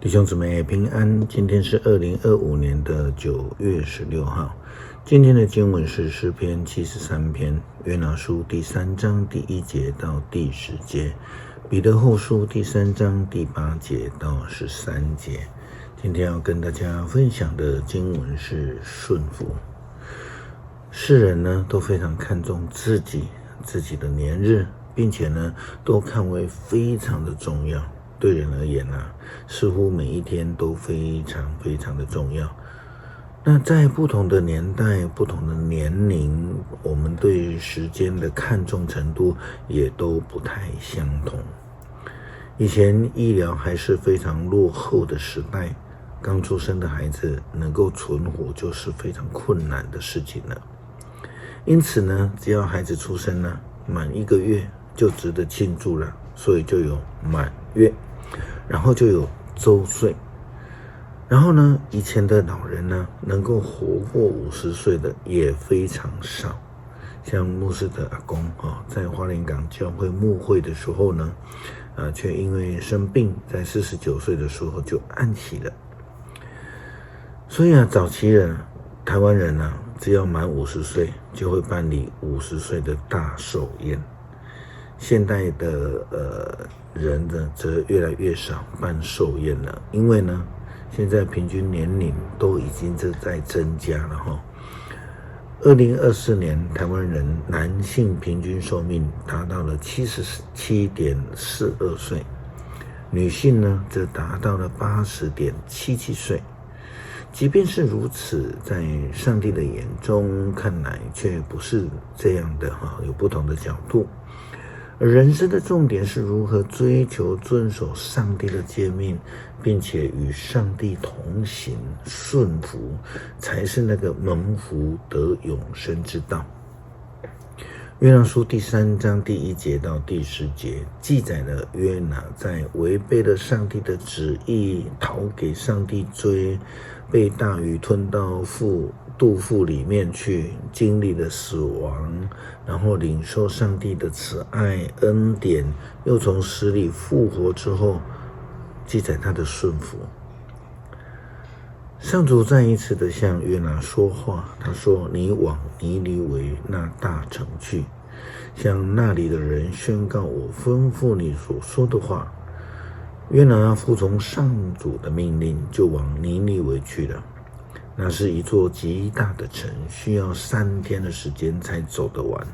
弟兄姊妹平安，今天是2025年的9月16号。今天的经文是诗篇73篇，约拿书第3章第1节到第10节，彼得后书第3章第8节到13节。今天要跟大家分享的经文是顺服。世人呢都非常看重自己的年日，并且呢都看为非常的重要。对人而言似乎每一天都非常的重要。那在不同的年代、不同的年龄，我们对时间的看重程度也都不太相同。以前医疗还是非常落后的时代，刚出生的孩子能够存活就是非常困难的事情了。因此呢，只要孩子出生了，满1个月就值得庆祝了，所以就有满月，然后就有周岁。然后呢，以前的老人呢，能够活过50岁的也非常少。像牧师的阿公在花莲港教会牧会的时候呢，却因为生病，在49岁的时候就安息了。所以早期台湾人只要满50岁就会办理50岁的大寿宴。现代的人呢，则越来越少办寿宴了，因为呢，现在平均年龄都已经在增加了2024年，台湾人男性平均寿命达到了77.42岁，女性呢则达到了80.77岁。即便是如此，在上帝的眼中看来却不是这样的有不同的角度。而人生的重点是如何追求遵守上帝的诫命，并且与上帝同行，顺服，才是那个蒙福得永生之道。约拿书第3章第1节到第10节记载了约拿在违背了上帝的旨意，逃给上帝追，被大鱼吞到肚腹里面去，经历了死亡，然后领受上帝的慈爱恩典，又从死里复活之后，记载他的顺服。上主再一次的向约拿说话，他说：你往尼尼微那大城去，向那里的人宣告我吩咐你所说的话。约拿服从上主的命令，就往尼尼微去了。那是一座极大的城，需要3天的时间才走得完。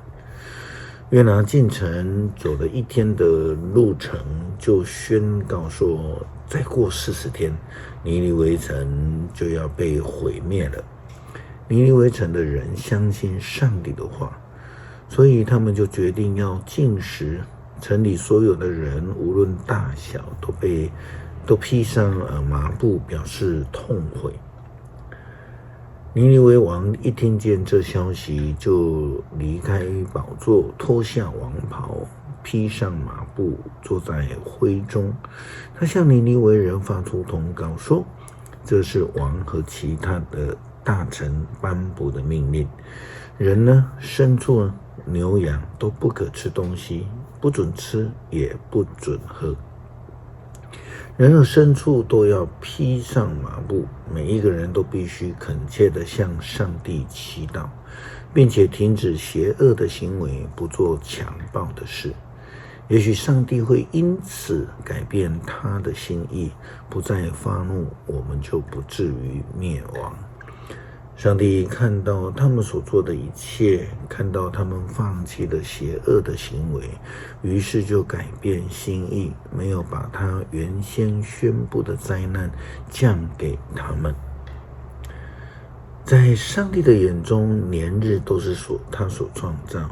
约拿进城走了1天的路程，就宣告说，再过40天，尼尼微城就要被毁灭了。尼尼微城的人相信上帝的话，所以他们就决定要禁食。城里所有的人，无论大小，都披上麻布，表示痛悔。尼尼微王一听见这消息，就离开宝座，脱下王袍，披上麻布，坐在灰中。他向尼尼微人发出通告说，这是王和其他的大臣颁布的命令。人呢，牲畜、牛羊都不可吃东西，不准吃，也不准喝。人和牲畜都要披上麻布，每一个人都必须恳切地向上帝祈祷，并且停止邪恶的行为，不做强暴的事。也许上帝会因此改变他的心意，不再发怒，我们就不至于灭亡。上帝看到他们所做的一切，看到他们放弃了邪恶的行为，于是就改变心意，没有把他原先宣布的灾难降给他们。在上帝的眼中，年日都是他所创造，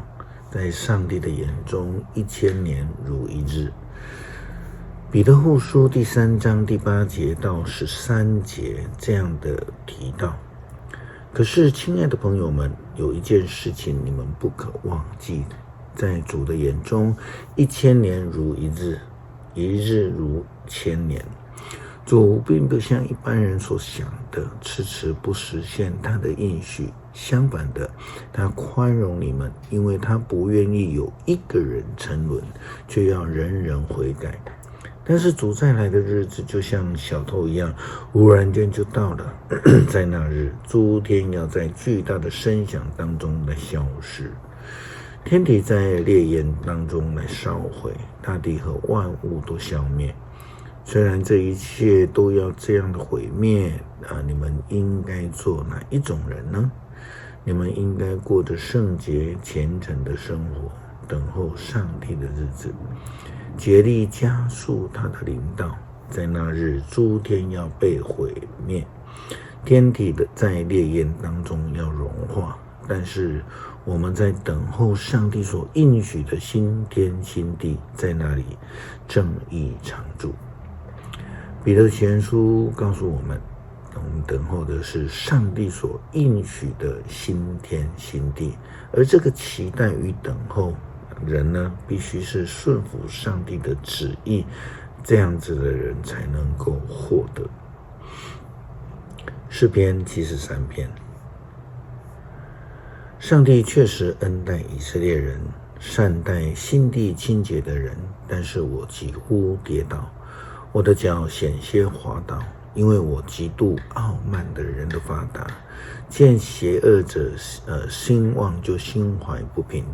在上帝的眼中，1000年如一日。彼得后书第3章第8节到13节这样的提到。可是，亲爱的朋友们，有一件事情你们不可忘记，在主的眼中，1000年如一日，一日如1000年。主并不像一般人所想的，迟迟不实现他的应许。相反的，他宽容你们，因为他不愿意有一个人沉沦，却要人人悔改。但是主再来的日子就像小偷一样，忽然间就到了。在那日，诸天要在巨大的声响当中来消失，天体在烈焰当中来烧毁，大地和万物都消灭。虽然这一切都要这样的毁灭，你们应该做哪一种人呢？你们应该过着圣洁虔诚的生活，等候上帝的日子，竭力加速他的临到。在那日，诸天要被毁灭，天体在烈焰当中要融化。但是我们在等候上帝所应许的新天新地，在那里正义常驻。彼得前书告诉我们等候的是上帝所应许的新天新地，而这个期待与等候人呢，必须是顺服上帝的旨意，这样子的人才能够获得。诗篇73篇，上帝确实恩待以色列人，善待心地清洁的人，但是我几乎跌倒，我的脚险些滑倒，因为我嫉妒傲慢的人的发达，见邪恶者兴旺就心怀不平。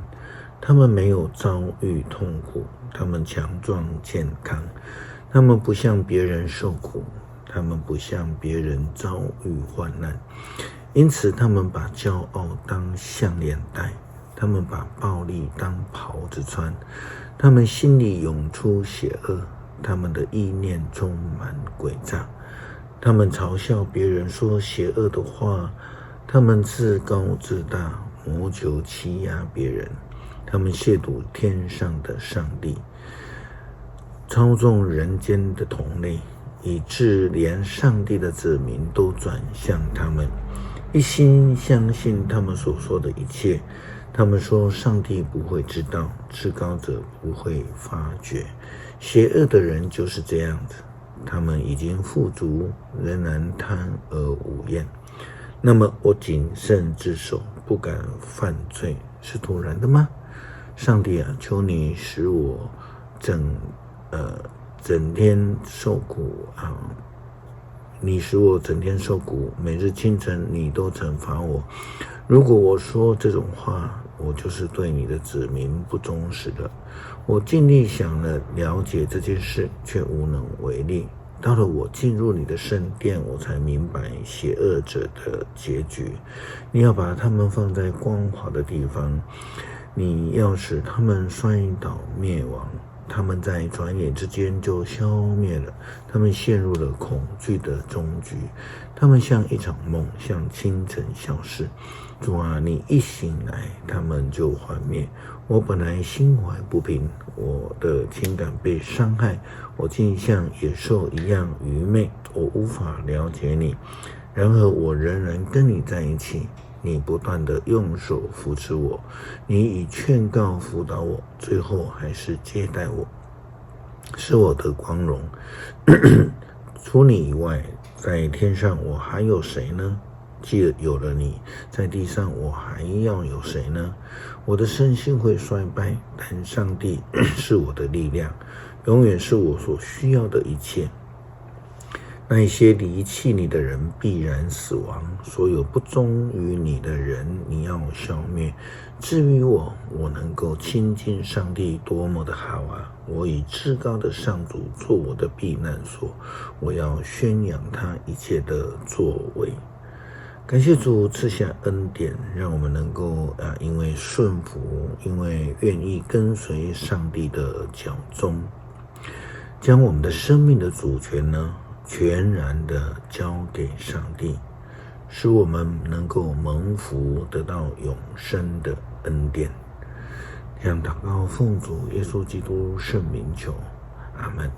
他们没有遭遇痛苦，他们强壮健康，他们不向别人受苦，他们不向别人遭遇患难。因此他们把骄傲当项链戴，他们把暴力当袍子穿，他们心里涌出邪恶，他们的意念充满诡诈，他们嘲笑别人说邪恶的话，他们自高自大，谋求欺压别人，他们亵渎天上的上帝，操纵人间的同类，以致连上帝的子民都转向他们，一心相信他们所说的一切。他们说上帝不会知道，至高者不会发觉。邪恶的人就是这样子，他们已经富足，仍然贪而无厌。那么我谨慎自守，不敢犯罪，是突然的吗？上帝啊，求你使我整天受苦啊！你使我整天受苦，每日清晨你都惩罚我。如果我说这种话，我就是对你的子民不忠实的。我尽力想了解这件事，却无能为力。到了我进入你的圣殿，我才明白邪恶者的结局。你要把他们放在光滑的地方，你要使他们摔倒灭亡。他们在转眼之间就消灭了，他们陷入了恐惧的终局，他们像一场梦，像清晨消逝。主啊，你一醒来，他们就幻灭。我本来心怀不平，我的情感被伤害，我竟像野兽一样愚昧，我无法了解你。然而我仍然跟你在一起，你不断地用手扶持我，你以劝告辅导我，最后还是接待我，是我的光荣。除你以外，在天上我还有谁呢？既有了你，在地上我还要有谁呢？我的身心会衰败，但上帝是我的力量，永远是我所需要的一切。那些离弃你的人必然死亡，所有不忠于你的人你要消灭。至于我能够亲近上帝多么的好啊！我以至高的上主做我的避难所，我要宣扬他一切的作为。感谢主赐下恩典，让我们能够因为顺服，因为愿意跟随上帝的脚踪，将我们的生命的主权呢全然的交给上帝，使我们能够蒙福，得到永生的恩典。这样祷告，奉主耶稣基督圣名求，阿们。